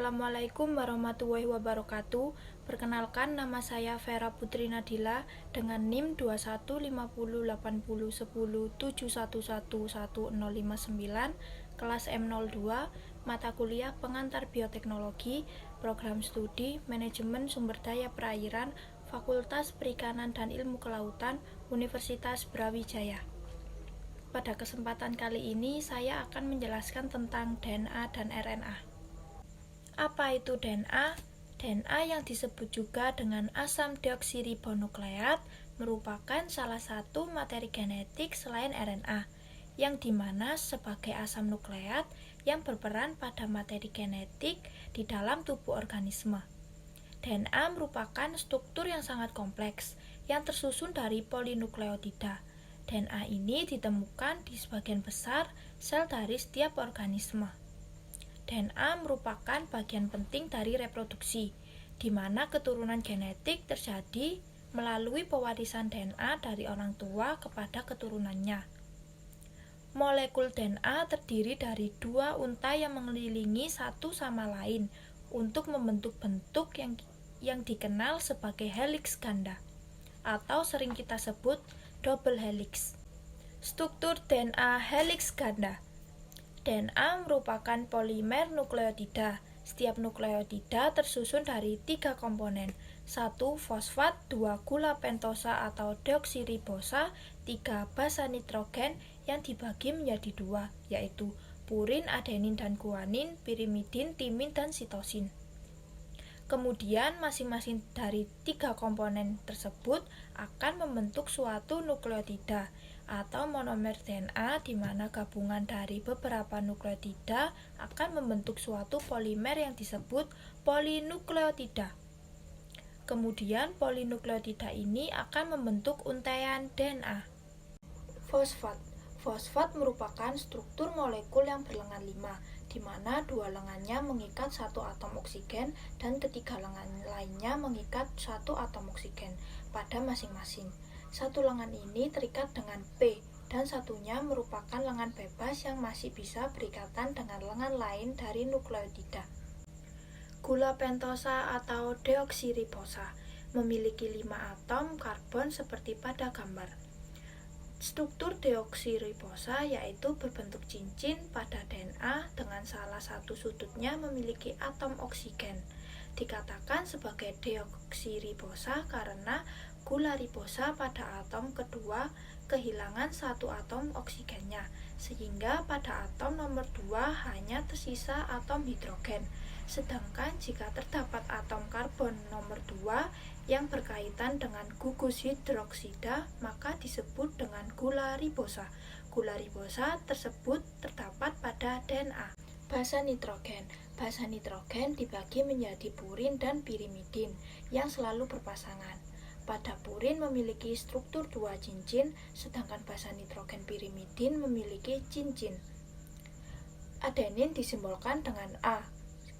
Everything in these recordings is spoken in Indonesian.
Assalamualaikum warahmatullahi wabarakatuh. Perkenalkan, nama saya Vera Putri Nadila dengan NIM 2150801071111059, kelas M02, mata kuliah Pengantar Bioteknologi, Program Studi Manajemen Sumber Daya Perairan, Fakultas Perikanan dan Ilmu Kelautan, Universitas Brawijaya. Pada kesempatan kali ini saya akan menjelaskan tentang DNA dan RNA. Apa itu DNA? DNA yang disebut juga dengan asam deoksiribonukleat merupakan salah satu materi genetik selain RNA, yang dimana sebagai asam nukleat yang berperan pada materi genetik di dalam tubuh organisme. DNA merupakan struktur yang sangat kompleks yang tersusun dari polinukleotida. DNA ini ditemukan di sebagian besar sel dari setiap organisme. DNA merupakan bagian penting dari reproduksi, di mana keturunan genetik terjadi melalui pewarisan DNA dari orang tua kepada keturunannya. Molekul DNA terdiri dari dua untai yang mengelilingi satu sama lain untuk membentuk bentuk yang dikenal sebagai heliks ganda, atau sering kita sebut double helix. Struktur DNA heliks ganda. DNA merupakan polimer nukleotida. Setiap nukleotida tersusun dari 3 komponen, 1 fosfat, 2 gula pentosa atau deoksiribosa, 3 basa nitrogen yang dibagi menjadi 2, yaitu purin, adenin dan guanin, pirimidin, timin, dan sitosin. Kemudian masing-masing dari 3 komponen tersebut akan membentuk suatu nukleotida atau monomer DNA, di mana gabungan dari beberapa nukleotida akan membentuk suatu polimer yang disebut polinukleotida. Kemudian polinukleotida ini akan membentuk untaian DNA. Fosfat. Fosfat merupakan struktur molekul yang berlengan 5, di mana 2 lengannya mengikat 1 atom oksigen dan ketiga lengan lainnya mengikat 1 atom oksigen pada masing-masing. Satu lengan ini terikat dengan P dan satunya merupakan lengan bebas yang masih bisa berikatan dengan lengan lain dari nukleotida. Gula pentosa atau deoksiribosa memiliki 5 atom karbon seperti pada gambar. Struktur deoksiribosa yaitu berbentuk cincin pada DNA dengan salah satu sudutnya memiliki atom oksigen. Dikatakan sebagai deoksiribosa karena gula ribosa pada atom kedua kehilangan 1 atom oksigennya, sehingga pada atom nomor 2 hanya tersisa atom hidrogen. Sedangkan jika terdapat atom karbon nomor 2 yang berkaitan dengan gugus hidroksida, maka disebut dengan gula ribosa. Gula ribosa tersebut terdapat pada DNA. Basa nitrogen. Basa nitrogen dibagi menjadi purin dan pirimidin yang selalu berpasangan. Pada purin memiliki struktur 2 cincin, sedangkan basa nitrogen pirimidin memiliki cincin. Adenin disimbolkan dengan A,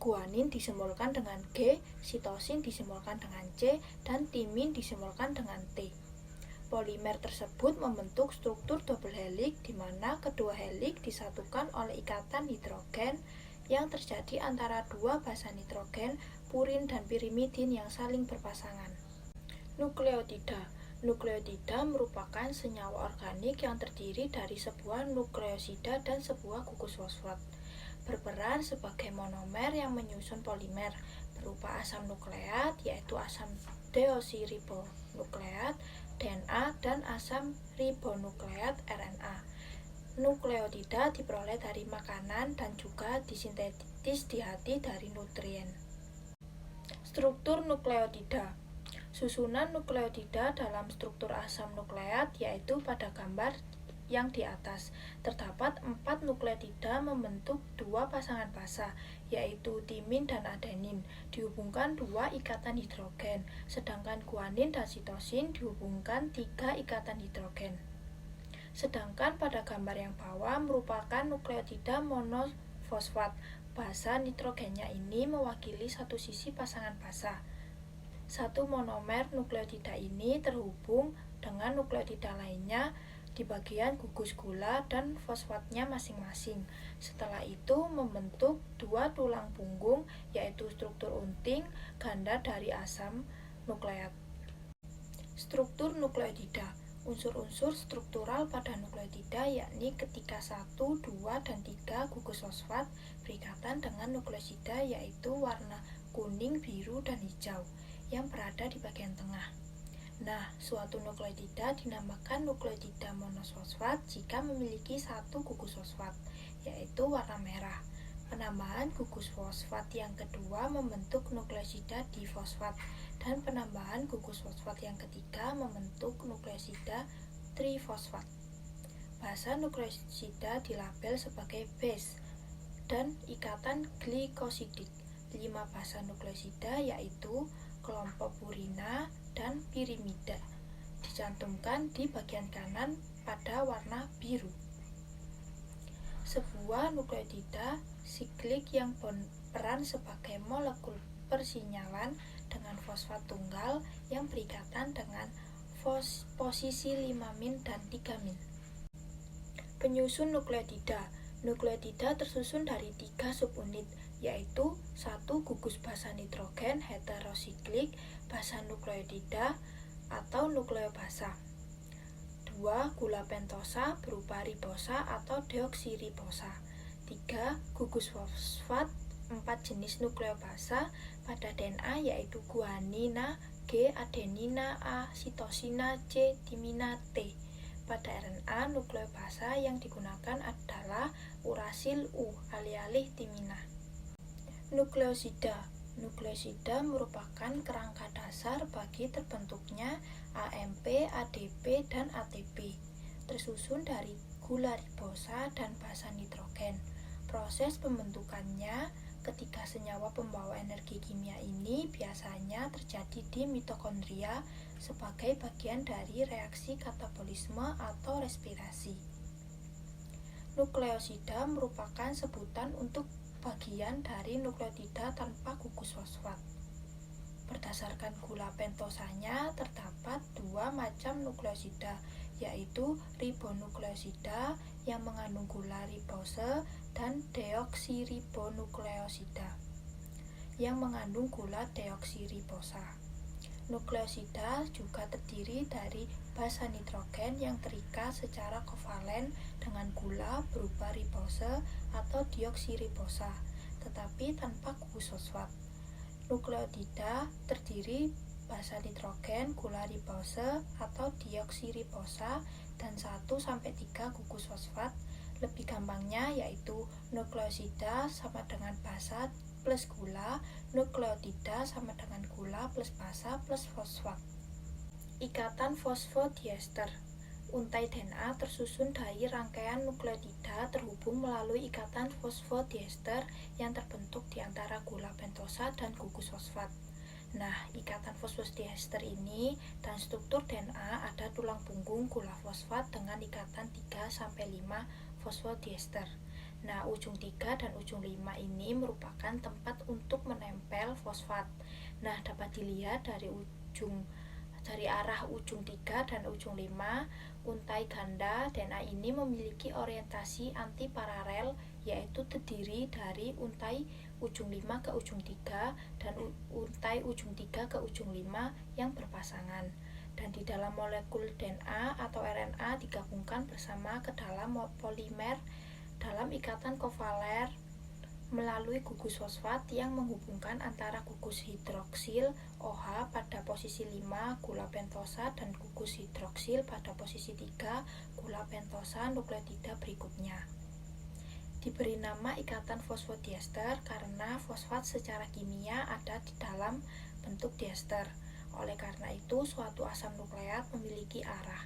guanin disimbolkan dengan G, sitosin disimbolkan dengan C, dan timin disimbolkan dengan T. Polimer tersebut membentuk struktur double helix, di mana kedua helix disatukan oleh ikatan hidrogen yang terjadi antara 2 basa nitrogen, purin, dan pirimidin yang saling berpasangan. Nukleotida. Nukleotida merupakan senyawa organik yang terdiri dari sebuah nukleosida dan sebuah gugus fosfat. Berperan sebagai monomer yang menyusun polimer berupa asam nukleat, yaitu asam deoksiribonukleat DNA dan asam ribonukleat RNA. Nukleotida diperoleh dari makanan dan juga disintetis di hati dari nutrien. Struktur nukleotida. Susunan nukleotida dalam struktur asam nukleat yaitu pada gambar yang di atas. Terdapat 4 nukleotida membentuk 2 pasangan basa, yaitu timin dan adenin, dihubungkan 2 ikatan hidrogen, sedangkan guanin dan sitosin dihubungkan 3 ikatan hidrogen. Sedangkan pada gambar yang bawah merupakan nukleotida monofosfat. Basa nitrogennya ini mewakili satu sisi pasangan basa. Satu monomer nukleotida ini terhubung dengan nukleotida lainnya di bagian gugus gula dan fosfatnya masing-masing. Setelah itu membentuk dua tulang punggung, yaitu struktur unting ganda dari asam nukleat. Struktur nukleotida. Unsur-unsur struktural pada nukleotida yakni ketika 1, 2, dan 3 gugus fosfat berikatan dengan nukleosida yaitu warna kuning, biru, dan hijau yang berada di bagian tengah. Nah, suatu nukleotida dinamakan nukleotida monosfosfat jika memiliki satu gugus fosfat, yaitu warna merah. Penambahan gugus fosfat yang kedua membentuk nukleosida difosfat, dan penambahan gugus fosfat yang ketiga membentuk nukleosida trifosfat. Basa nukleosida dilabel sebagai base dan ikatan glikosidik. 5 basa nukleosida yaitu kelompok purina dan pirimida dicantumkan di bagian kanan pada warna biru. Sebuah nukleotida siklik yang berperan sebagai molekul persinyalan dengan fosfat tunggal yang berikatan dengan posisi 5' dan 3'. Penyusun nukleotida. Nukleotida tersusun dari 3 subunit, yaitu 1 gugus basa nitrogen heterosiklik basa nukleotida atau nukleobasa, 2 gula pentosa berupa ribosa atau deoksiribosa, 3 gugus fosfat 4 jenis nukleobasa pada DNA yaitu guanina, G, adenina, A, sitosina, C, timina, T. Pada RNA, nukleobasa yang digunakan adalah urasil U, alih-alih timina. Nukleosida. Nukleosida merupakan kerangka dasar bagi terbentuknya AMP, ADP, dan ATP. Tersusun dari gula ribosa dan basa nitrogen. Proses pembentukannya ketika senyawa pembawa energi kimia ini biasanya terjadi di mitokondria sebagai bagian dari reaksi katabolisme atau respirasi. Nukleosida merupakan sebutan untuk bagian dari nukleotida tanpa gugus fosfat. Berdasarkan gula pentosanya terdapat 2 macam nukleosida, yaitu ribonukleosida yang mengandung gula ribose dan deoksiribonukleosida yang mengandung gula deoksiribosa. Nukleosida juga terdiri dari basa nitrogen yang terikat secara kovalen dengan gula berupa ribose atau deoksiribosa, tetapi tanpa gugus fosfat. Nukleotida terdiri basa nitrogen, gula ribose atau deoksiribosa, dan 1-3 gugus fosfat. Lebih gampangnya yaitu nukleosida sama dengan basa plus gula, nukleotida sama dengan gula plus basa plus fosfat. Ikatan fosfodiester. Untai DNA tersusun dari rangkaian nukleotida terhubung melalui ikatan fosfodiester yang terbentuk di antara gula pentosa dan gugus fosfat. Nah, ikatan fosfodiester ini dan struktur DNA ada tulang punggung gula fosfat dengan ikatan 3-5 fosfodiester. Nah, ujung 3 dan ujung 5 ini merupakan tempat untuk menempel fosfat. Nah, dapat dilihat dari arah ujung 3 dan ujung 5, untai ganda DNA ini memiliki orientasi antiparalel, yaitu terdiri dari untai ujung 5 ke ujung 3 dan untai ujung 3 ke ujung 5 yang berpasangan. Dan di dalam molekul DNA atau RNA digabungkan bersama ke dalam polimer dalam ikatan kovaler melalui gugus fosfat yang menghubungkan antara gugus hidroksil OH pada posisi 5 gula pentosa dan gugus hidroksil pada posisi 3 gula pentosa nukleotida berikutnya. Diberi nama ikatan fosfodiester karena fosfat secara kimia ada di dalam bentuk diester. Oleh karena itu, suatu asam nukleat memiliki arah.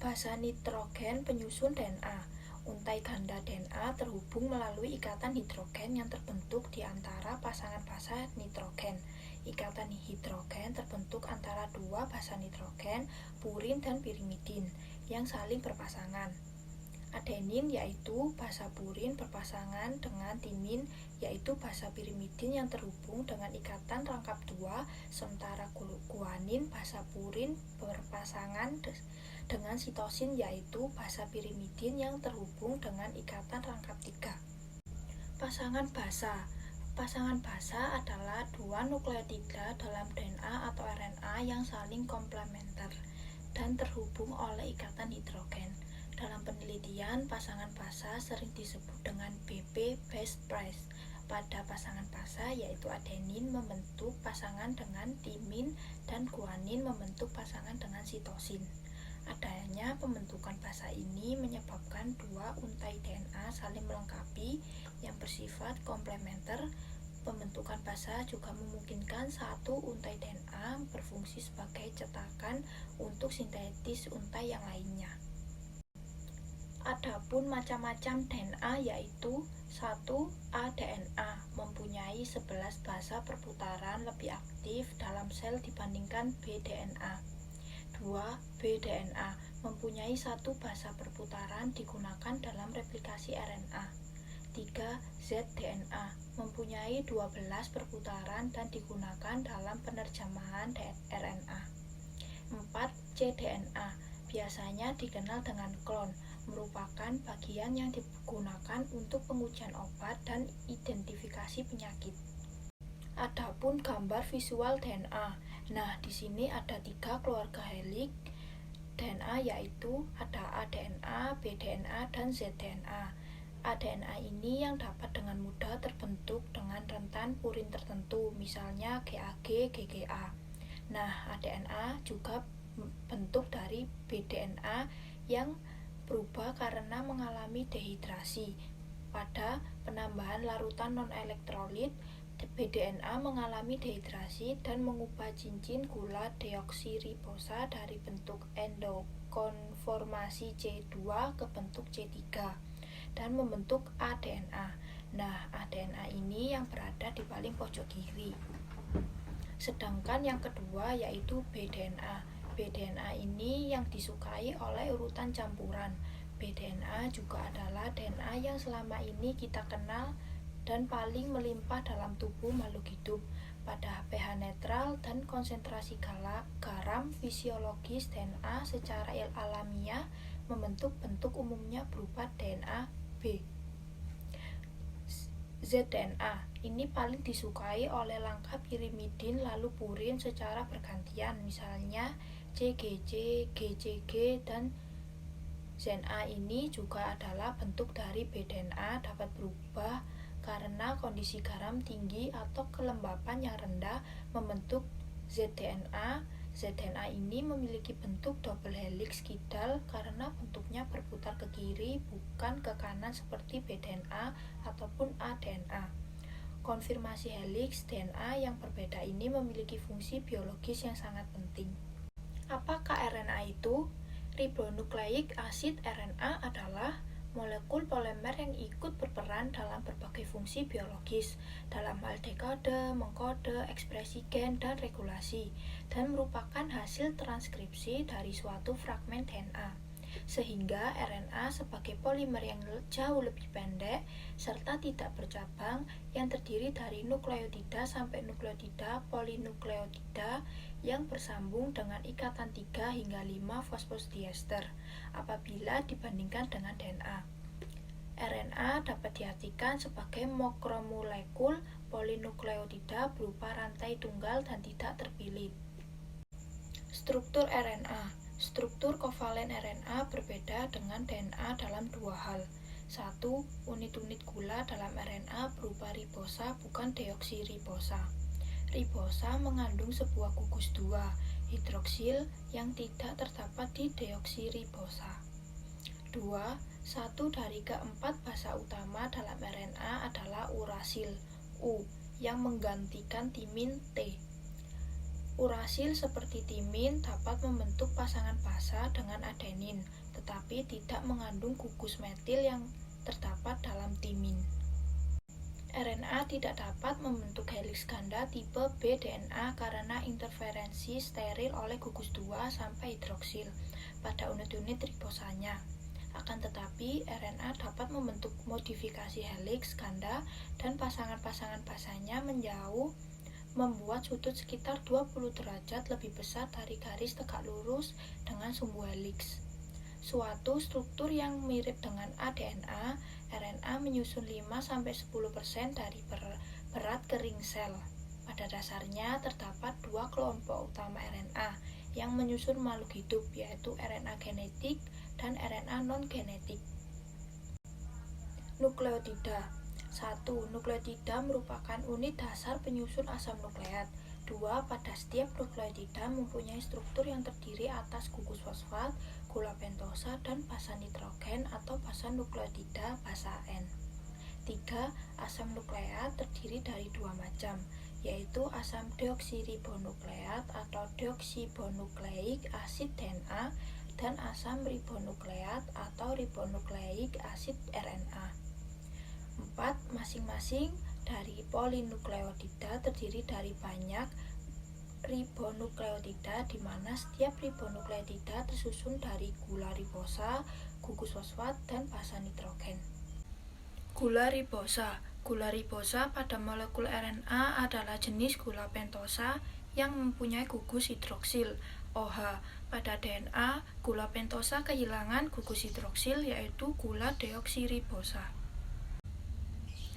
Basa nitrogen penyusun DNA. Untai ganda DNA terhubung melalui ikatan hidrogen yang terbentuk di antara pasangan basa nitrogen. Ikatan hidrogen terbentuk antara 2 basa nitrogen, purin dan pirimidin, yang saling berpasangan. Adenin yaitu basa purin berpasangan dengan timin yaitu basa pirimidin yang terhubung dengan ikatan rangkap 2, sementara guanin basa purin berpasangan dengan sitosin yaitu basa pirimidin yang terhubung dengan ikatan rangkap 3. Pasangan basa. Pasangan basa adalah dua nukleotida dalam DNA atau RNA yang saling komplementer dan terhubung oleh ikatan hidrogen. Dalam penelitian, pasangan basa sering disebut dengan BP base pairs. Pada pasangan basa yaitu adenin membentuk pasangan dengan timin dan guanin membentuk pasangan dengan sitosin. Adanya pembentukan basa ini menyebabkan dua untai DNA saling melengkapi yang bersifat komplementer. Pembentukan basa juga memungkinkan satu untai DNA berfungsi sebagai cetakan untuk sintetis untai yang lainnya. Adapun macam-macam DNA yaitu 1. A-DNA mempunyai 11 basa perputaran lebih aktif dalam sel dibandingkan B-DNA. 2. B-DNA mempunyai 1 basa perputaran digunakan dalam replikasi RNA. 3. Z-DNA mempunyai 12 perputaran dan digunakan dalam penerjemahan RNA. 4. C-DNA biasanya dikenal dengan klon, merupakan bagian yang digunakan untuk pengujian obat dan identifikasi penyakit. Adapun gambar visual DNA. Nah, di sini ada 3 keluarga heliks DNA yaitu ada aDNA, bDNA, dan zDNA. aDNA ini yang dapat dengan mudah terbentuk dengan rentan purin tertentu, misalnya GAG, GGA. Nah, aDNA juga bentuk dari bDNA yang berubah karena mengalami dehidrasi. Pada penambahan larutan non-elektrolit, bDNA mengalami dehidrasi dan mengubah cincin gula deoksiribosa dari bentuk endokonformasi C2 ke bentuk C3 dan membentuk aDNA. Nah, aDNA ini yang berada di paling pojok kiri. Sedangkan yang kedua yaitu bDNA. bDNA ini yang disukai oleh urutan campuran. bDNA juga adalah DNA yang selama ini kita kenal dan paling melimpah dalam tubuh makhluk hidup. Pada pH netral dan konsentrasi garam fisiologis, DNA secara alamiah membentuk bentuk umumnya berupa DNA B. zDNA ini paling disukai oleh langkah pirimidin lalu purin secara bergantian, misalnya CGC, GCG, dan ZNA ini juga adalah bentuk dari bDNA dapat berubah karena kondisi garam tinggi atau kelembapan yang rendah membentuk zDNA. zDNA ini memiliki bentuk double helix kidal karena bentuknya berputar ke kiri bukan ke kanan seperti bDNA ataupun aDNA. Konfirmasi helix DNA yang berbeda ini memiliki fungsi biologis yang sangat penting. Apakah RNA itu? Ribonukleik asid RNA adalah molekul polimer yang ikut berperan dalam berbagai fungsi biologis dalam hal dekode, mengkode, ekspresi gen, dan regulasi, dan merupakan hasil transkripsi dari suatu fragmen DNA. Sehingga RNA sebagai polimer yang jauh lebih pendek serta tidak bercabang yang terdiri dari nukleotida sampai nukleotida polinukleotida yang bersambung dengan ikatan 3 hingga 5 fosfodiester apabila dibandingkan dengan DNA. RNA dapat diartikan sebagai makromolekul polinukleotida berupa rantai tunggal dan tidak terpilih. Struktur RNA. Struktur kovalen RNA berbeda dengan DNA dalam dua hal. 1. Unit-unit gula dalam RNA berupa ribosa bukan deoksiribosa. Ribosa mengandung sebuah gugus 2 hidroksil yang tidak terdapat di deoksiribosa. 2. Satu dari keempat basa utama dalam RNA adalah urasil U yang menggantikan timin T. Urasil seperti timin dapat membentuk pasangan basa dengan adenin, tetapi tidak mengandung gugus metil yang terdapat dalam timin. RNA tidak dapat membentuk heliks ganda tipe bDNA karena interferensi steril oleh gugus 2 sampai hidroksil pada unit-unit ribosanya. Akan tetapi, RNA dapat membentuk modifikasi heliks ganda dan pasangan-pasangan basanya menjauh membuat sudut sekitar 20 derajat lebih besar dari garis tegak lurus dengan sumbu heliks. Suatu struktur yang mirip dengan aDNA, RNA menyusun 5-10% dari berat kering sel. Pada dasarnya terdapat dua kelompok utama RNA yang menyusun makhluk hidup, yaitu RNA genetik dan RNA non-genetik. Nukleotida. 1. Nukleotida merupakan unit dasar penyusun asam nukleat. 2. Pada setiap nukleotida mempunyai struktur yang terdiri atas gugus fosfat, gula pentosa, dan basa nitrogen atau basa nukleotida basa N. 3. Asam nukleat terdiri dari dua macam, yaitu asam deoksiribonukleat atau deoksibonukleik asid DNA dan asam ribonukleat atau ribonukleik asid RNA. 4. Masing-masing dari polinukleotida terdiri dari banyak ribonukleotida, di mana setiap ribonukleotida tersusun dari gula ribosa, gugus fosfat, dan basa nitrogen. Gula ribosa. Gula ribosa pada molekul RNA adalah jenis gula pentosa yang mempunyai gugus hidroksil OH. Pada DNA, gula pentosa kehilangan gugus hidroksil, yaitu gula deoksiribosa.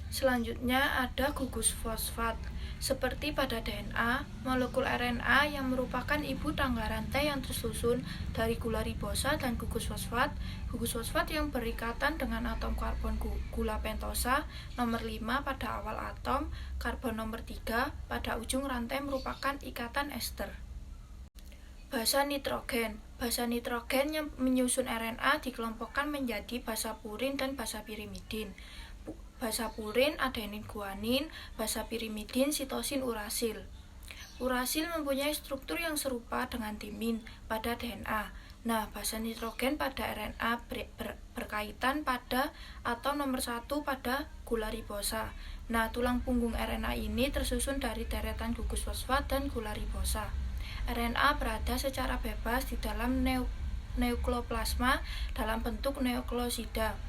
Selanjutnya ada gugus fosfat. Seperti pada DNA, molekul RNA yang merupakan ibu tangga rantai yang tersusun dari gula ribosa dan gugus fosfat yang berikatan dengan atom karbon gula pentosa nomor 5 pada awal atom, karbon nomor 3 pada ujung rantai merupakan ikatan ester. Basa nitrogen. Basa nitrogen yang menyusun RNA dikelompokkan menjadi basa purin dan basa pirimidin. Basa purin adenin guanin, basa pirimidin sitosin urasil. Urasil mempunyai struktur yang serupa dengan timin pada DNA. Nah, basa nitrogen pada RNA berkaitan pada atom nomor 1 pada gula ribosa. Nah, tulang punggung RNA ini tersusun dari deretan gugus fosfat dan gula ribosa. RNA berada secara bebas di dalam neukleoplasma dalam bentuk nukleosida.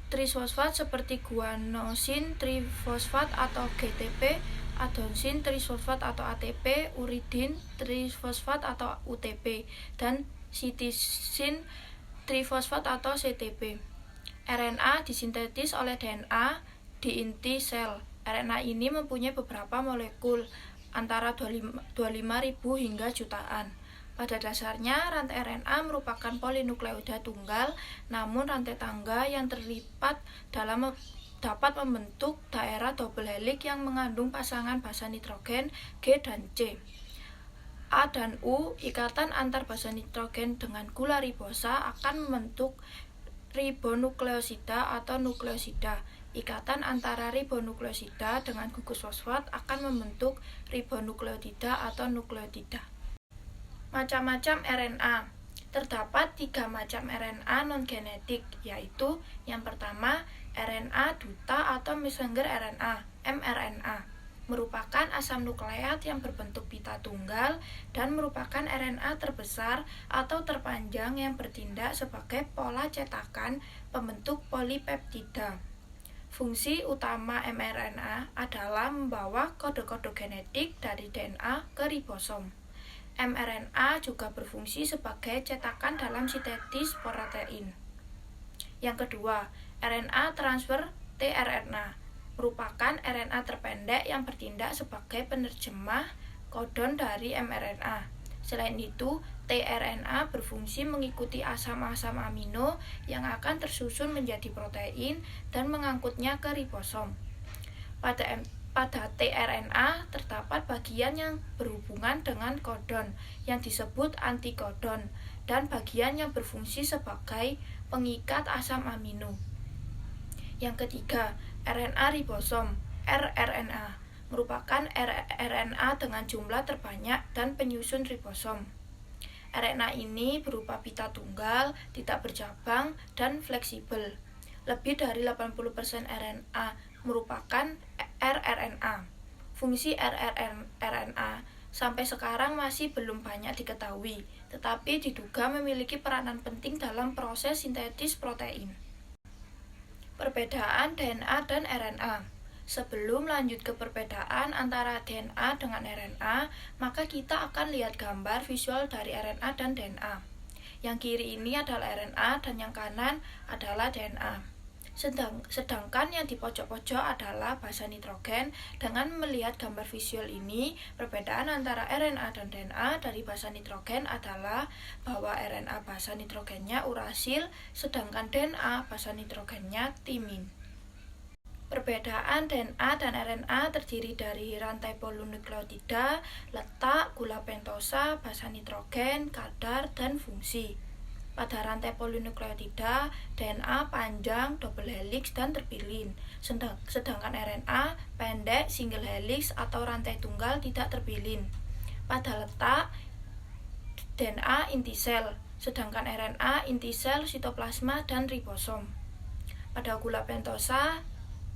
Trisfosfat seperti guanosin trifosfat atau GTP, adenosin trifosfat atau ATP, uridin trifosfat atau UTP, dan sitisin trifosfat atau CTP. RNA disintetis oleh DNA di inti sel. RNA ini mempunyai beberapa molekul, antara 25.000 hingga jutaan. Pada dasarnya, rantai RNA merupakan polinukleotida tunggal, namun rantai tangga yang terlipat dapat membentuk daerah double helix yang mengandung pasangan basa nitrogen G dan C. A dan U, ikatan antar basa nitrogen dengan gula ribosa akan membentuk ribonukleosida atau nukleosida. Ikatan antara ribonukleosida dengan gugus fosfat akan membentuk ribonukleotida atau nukleotida. Macam-macam RNA. Terdapat 3 macam RNA non-genetik, yaitu yang pertama, RNA duta atau messenger RNA, mRNA, merupakan asam nukleat yang berbentuk pita tunggal dan merupakan RNA terbesar atau terpanjang yang bertindak sebagai pola cetakan pembentuk polipeptida. Fungsi utama mRNA adalah membawa kode-kode genetik dari DNA ke ribosom. mRNA juga berfungsi sebagai cetakan dalam sintetis protein. Yang kedua, RNA transfer tRNA merupakan RNA terpendek yang bertindak sebagai penerjemah kodon dari mRNA. Selain itu, tRNA berfungsi mengikuti asam-asam amino yang akan tersusun menjadi protein dan mengangkutnya ke ribosom. Pada tRNA terdapat bagian yang berhubungan dengan kodon yang disebut antikodon dan bagian yang berfungsi sebagai pengikat asam amino. Yang ketiga, RNA ribosom rRNA merupakan RNA dengan jumlah terbanyak dan penyusun ribosom. RNA ini berupa pita tunggal, tidak bercabang, dan fleksibel. Lebih dari 80% RNA merupakan rRNA. Fungsi rRNA sampai sekarang masih belum banyak diketahui, tetapi diduga memiliki peranan penting dalam proses sintetis protein. Perbedaan DNA dan RNA. Sebelum lanjut ke perbedaan antara DNA dengan RNA, maka kita akan lihat gambar visual dari RNA dan DNA. Yang kiri ini adalah RNA dan yang kanan adalah DNA. Sedangkan yang di pojok-pojok adalah basa nitrogen. Dengan melihat gambar visual ini, perbedaan antara RNA dan DNA dari basa nitrogen adalah bahwa RNA basa nitrogennya urasil, sedangkan DNA basa nitrogennya timin. Perbedaan DNA dan RNA terdiri dari rantai polinukleotida, letak, gula pentosa, basa nitrogen, kadar, dan fungsi. Pada rantai polinukleotida, DNA panjang, double helix, dan terpilin. Sedangkan RNA pendek, single helix, atau rantai tunggal tidak terpilin. Pada letak, DNA inti sel, sedangkan RNA inti sel, sitoplasma, dan ribosom. Pada gula pentosa,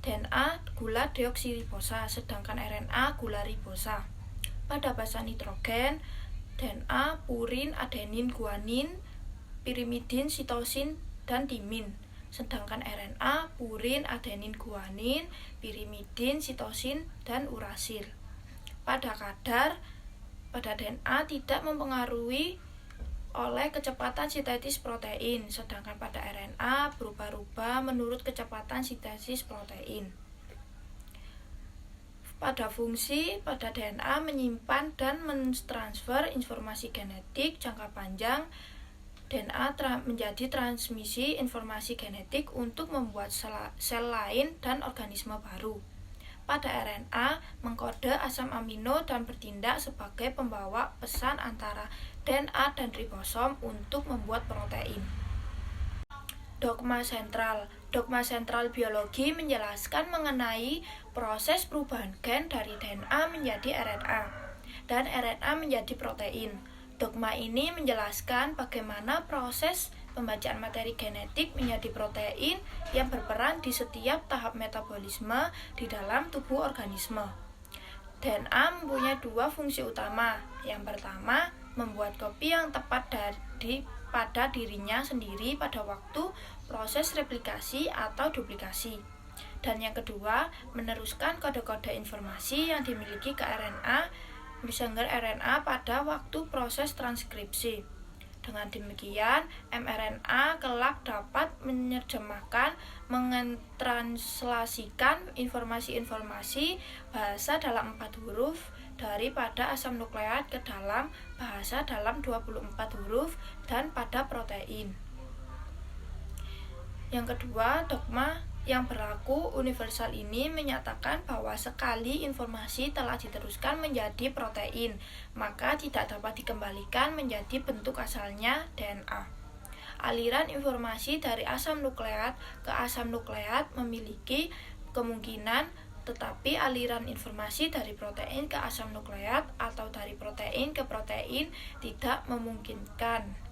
DNA gula deoksiribosa, sedangkan RNA gula ribosa. Pada basa nitrogen, DNA purin, adenin, guanin, pirimidin, sitosin, dan timin. Sedangkan RNA purin, adenin, guanin, pirimidin, sitosin, dan urasil. Pada kadar, pada DNA tidak mempengaruhi oleh kecepatan sintesis protein, sedangkan pada RNA berubah-ubah menurut kecepatan sintesis protein. Pada fungsi, pada DNA menyimpan dan mentransfer informasi genetik jangka panjang. DNA menjadi transmisi informasi genetik untuk membuat sel lain dan organisme baru. Pada RNA, mengkode asam amino dan bertindak sebagai pembawa pesan antara DNA dan ribosom untuk membuat protein. Dogma sentral. Dogma sentral biologi menjelaskan mengenai proses perubahan gen dari DNA menjadi RNA dan RNA menjadi protein. Dogma ini menjelaskan bagaimana proses pembacaan materi genetik menjadi protein yang berperan di setiap tahap metabolisme di dalam tubuh organisme. DNA mempunyai dua fungsi utama. Yang pertama, membuat kopi yang tepat pada dirinya sendiri pada waktu proses replikasi atau duplikasi. Dan yang kedua, meneruskan kode-kode informasi yang dimiliki ke RNA, messenger RNA pada waktu proses transkripsi. Dengan demikian, mRNA kelak dapat menerjemahkan, mentranslasikan informasi-informasi bahasa dalam 4 huruf daripada asam nukleat ke dalam bahasa dalam 24 huruf dan pada protein. Yang kedua, dogma yang berlaku universal ini menyatakan bahwa sekali informasi telah diteruskan menjadi protein, maka tidak dapat dikembalikan menjadi bentuk asalnya DNA. Aliran informasi dari asam nukleat ke asam nukleat memiliki kemungkinan, tetapi aliran informasi dari protein ke asam nukleat atau dari protein ke protein tidak memungkinkan.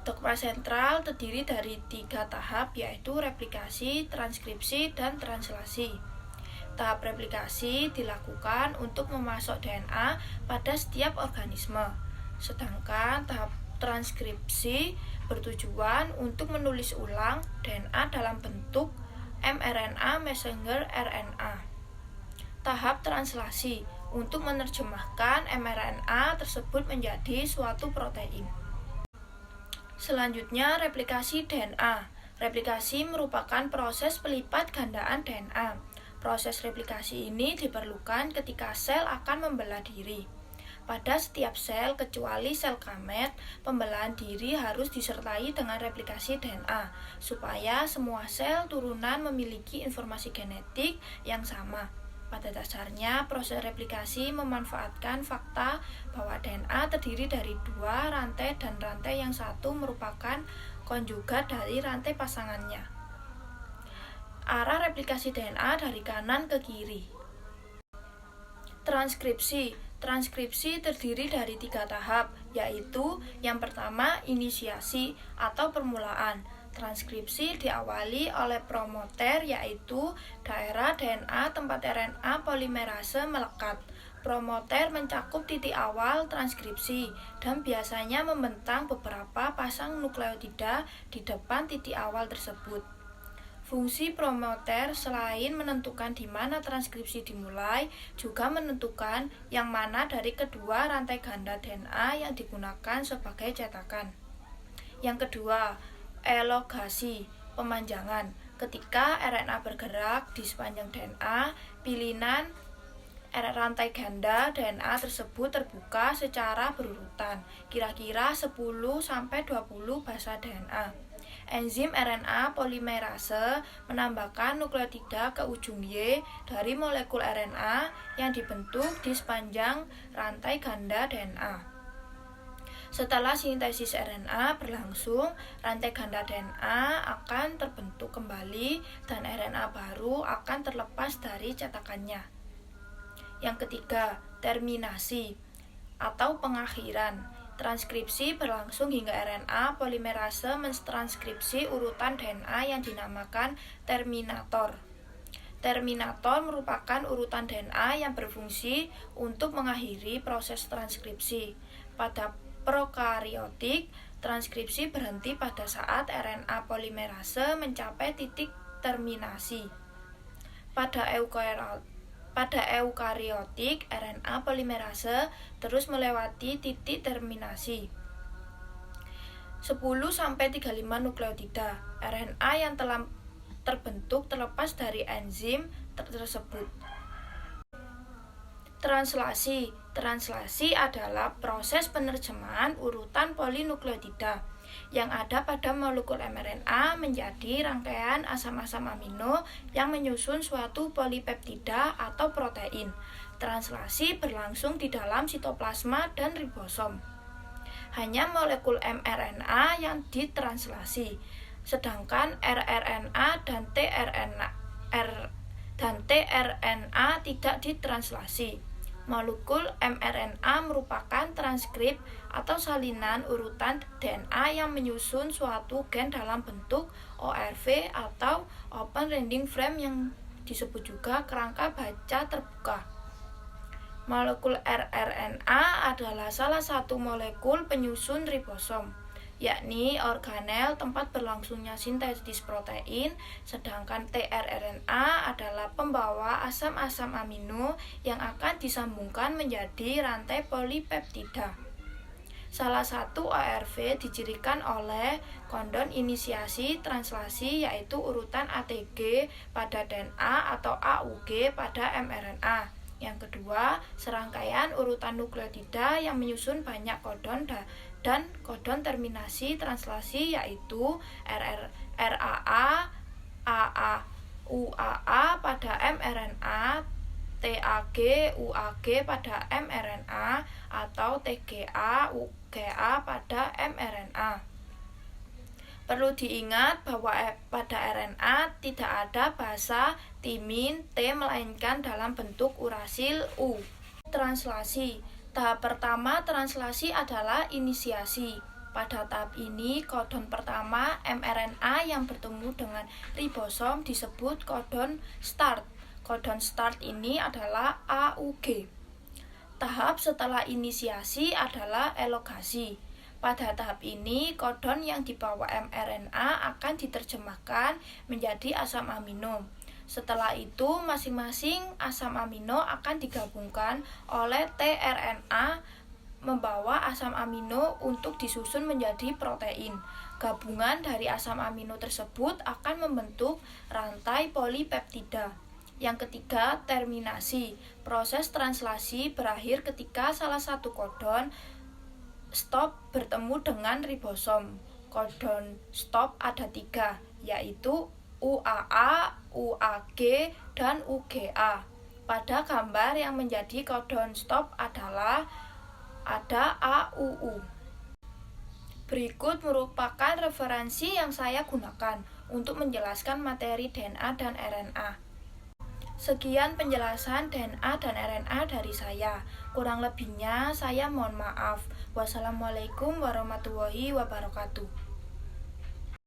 Dogma sentral terdiri dari 3 tahap, yaitu replikasi, transkripsi, dan translasi. Tahap replikasi dilakukan untuk memasok DNA pada setiap organisme, sedangkan tahap transkripsi bertujuan untuk menulis ulang DNA dalam bentuk mRNA messenger RNA. Tahap translasi untuk menerjemahkan mRNA tersebut menjadi suatu protein. Selanjutnya, replikasi DNA. Replikasi merupakan proses pelipat gandaan DNA. Proses replikasi ini diperlukan ketika sel akan membelah diri. Pada setiap sel, kecuali sel gamet, pembelahan diri harus disertai dengan replikasi DNA, supaya semua sel turunan memiliki informasi genetik yang sama. Pada dasarnya, proses replikasi memanfaatkan fakta bahwa DNA terdiri dari 2 rantai dan rantai yang satu merupakan konjugat dari rantai pasangannya. Arah replikasi DNA dari kanan ke kiri. Transkripsi. Transkripsi terdiri dari 3 tahap, yaitu yang pertama inisiasi atau permulaan. Transkripsi diawali oleh promoter, yaitu daerah DNA tempat RNA polimerase melekat. Promoter mencakup titik awal transkripsi dan biasanya membentang beberapa pasang nukleotida di depan titik awal tersebut. Fungsi promoter selain menentukan di mana transkripsi dimulai, juga menentukan yang mana dari kedua rantai ganda DNA yang digunakan sebagai cetakan. Yang kedua, elongasi, pemanjangan. Ketika RNA bergerak di sepanjang DNA, pilihan rantai ganda DNA tersebut terbuka secara berurutan, kira-kira 10-20 basa DNA. Enzim RNA polimerase menambahkan nukleotida ke ujung Y dari molekul RNA yang dibentuk di sepanjang rantai ganda DNA. Setelah sintesis RNA berlangsung, rantai ganda DNA akan terbentuk kembali dan RNA baru akan terlepas dari cetakannya. Yang ketiga, terminasi atau pengakhiran. Transkripsi berlangsung hingga RNA polimerase mentranskripsi urutan DNA yang dinamakan terminator. Terminator merupakan urutan DNA yang berfungsi untuk mengakhiri proses transkripsi. Pada prokariotik, transkripsi berhenti pada saat RNA polimerase mencapai titik terminasi. Pada eukariotik, RNA polimerase terus melewati titik terminasi. 10-35 nukleotida RNA yang telah terbentuk terlepas dari enzim tersebut. Translasi adalah proses penerjemahan urutan polinukleotida yang ada pada molekul mRNA menjadi rangkaian asam-asam amino yang menyusun suatu polipeptida atau protein. Translasi berlangsung di dalam sitoplasma dan ribosom. Hanya molekul mRNA yang ditranslasi, sedangkan rRNA dan tRNA tidak ditranslasi. Molekul mRNA merupakan transkrip atau salinan urutan DNA yang menyusun suatu gen dalam bentuk ORV atau Open Reading Frame yang disebut juga kerangka baca terbuka. Molekul rRNA adalah salah satu molekul penyusun ribosom, yakni organel tempat berlangsungnya sintesis protein, sedangkan tRNA adalah pembawa asam-asam amino yang akan disambungkan menjadi rantai polipeptida. Salah satu ORV dicirikan oleh kondon inisiasi translasi, yaitu urutan ATG pada DNA atau AUG pada mRNA. Yang kedua, serangkaian urutan nukleotida yang menyusun banyak kodon dan kodon terminasi translasi, yaitu RAA, UAA pada mRNA, TAG, UAG pada mRNA, atau TGA, UGA pada mRNA. Perlu diingat bahwa pada RNA tidak ada basa timin T melainkan dalam bentuk urasil U. Translasi. Tahap pertama translasi adalah inisiasi. Pada tahap ini, kodon pertama mRNA yang bertemu dengan ribosom disebut kodon start. Kodon start ini adalah AUG. Tahap setelah inisiasi adalah elongasi. Pada tahap ini, kodon yang dibawa mRNA akan diterjemahkan menjadi asam amino. Setelah itu, masing-masing asam amino akan digabungkan oleh tRNA membawa asam amino untuk disusun menjadi protein. Gabungan dari asam amino tersebut akan membentuk rantai polipeptida. Yang ketiga, terminasi. Proses translasi berakhir ketika salah satu kodon stop bertemu dengan ribosom. Kodon stop ada 3, yaitu UAA, UAG, dan UGA. Pada gambar yang menjadi kodon stop adalah ada AUU. Berikut merupakan referensi yang saya gunakan untuk menjelaskan materi DNA dan RNA. Sekian penjelasan DNA dan RNA dari saya. Kurang lebihnya saya mohon maaf. Wassalamualaikum warahmatullahi wabarakatuh.